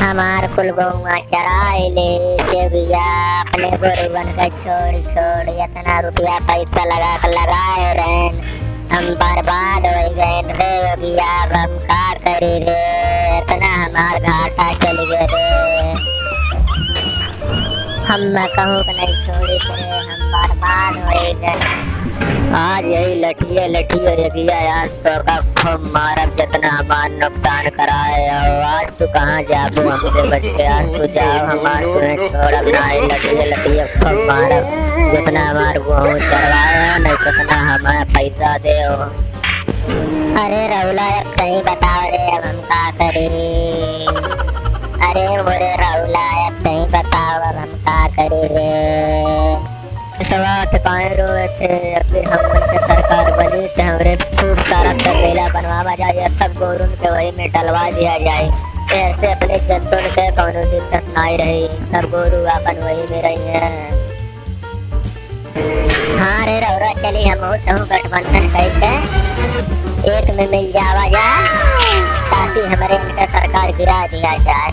हमार कुल गौवा चराए ले के बिया अपने गोरुवन का छोड़ छोड़ इतना रुपया पैसा लगाए रहन हम बर्बाद हो गए रे बिया हम का करी रे इतना हमार घाटा चल गए रे हम कहूँ कि नहीं छोड़ी रे हम बर्बाद हो गए। आज यही लठिए लगिया आज तो का खूब मारब जितना हमार नुकसान कराए हो आज तू कहाँ जाबू हमसे बच के आज तू जाओ हमार तुम्हें छोड़ब ना लठिए खूब मारब जितना हमार गेहूँ चरवाए नहीं कितना हमें पैसा दे हो। अरे राहुला अब कहीं बताओ रे अब हम का करी अरे मोरे राहुला अब कहीं बताओ अब हम का करी रे फिर हम सरकार बनी तो हमरे खूब सारा तबेला बनवा जाए सब गोरुन के वही में डलवा दिया जाए ऐसे अपने जंतुन के कोनो दिक्कत नहीं रही सब गोरु अपन वही में रही है। हाँ रे रौरा चली हम गठबंधन कैसे एक में मिल जावा जाए ताकि हमारे इनका सरकार गिरा दिया जाए।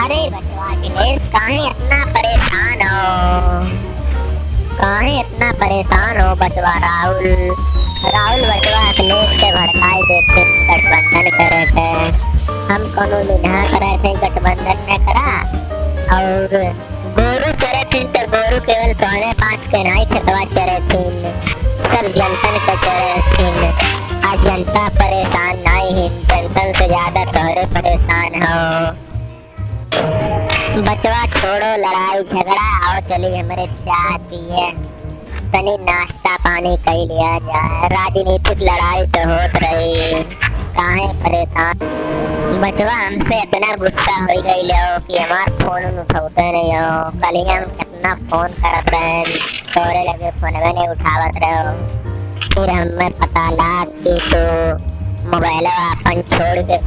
अरे बचवा दिनेश काहे इतना परेशान हो बचवा राहुल बचवा अखिलेश के भड़काई देते गठबंधन करे थे हम कोनो निधा करे थे गठबंधन में करा और गोरु चरे थे तो गोरु केवल पौने 5 के नहीं खेतवा चरे थे सब जनतन के चरे थे आज जनता परेशान नहीं है जनतन से ज्यादा तोहरे परेशान हो। बचवा छोड़ो लड़ाई झगड़ा आओ चली हमारे चाय पिए तनी नाश्ता पानी कर लिया जाए राजनीतिक लड़ाई तो होत रही काहे परेशान। बचवा हमसे इतना गुस्सा हो गई लो कि हमार फोन उठाते नहीं हो कल हम कितना फोन करत रहे तोरे लगे फोन में नहीं उठावत रहो फिर हमें पता लग कि तो मोबाइल अपन छोड़ के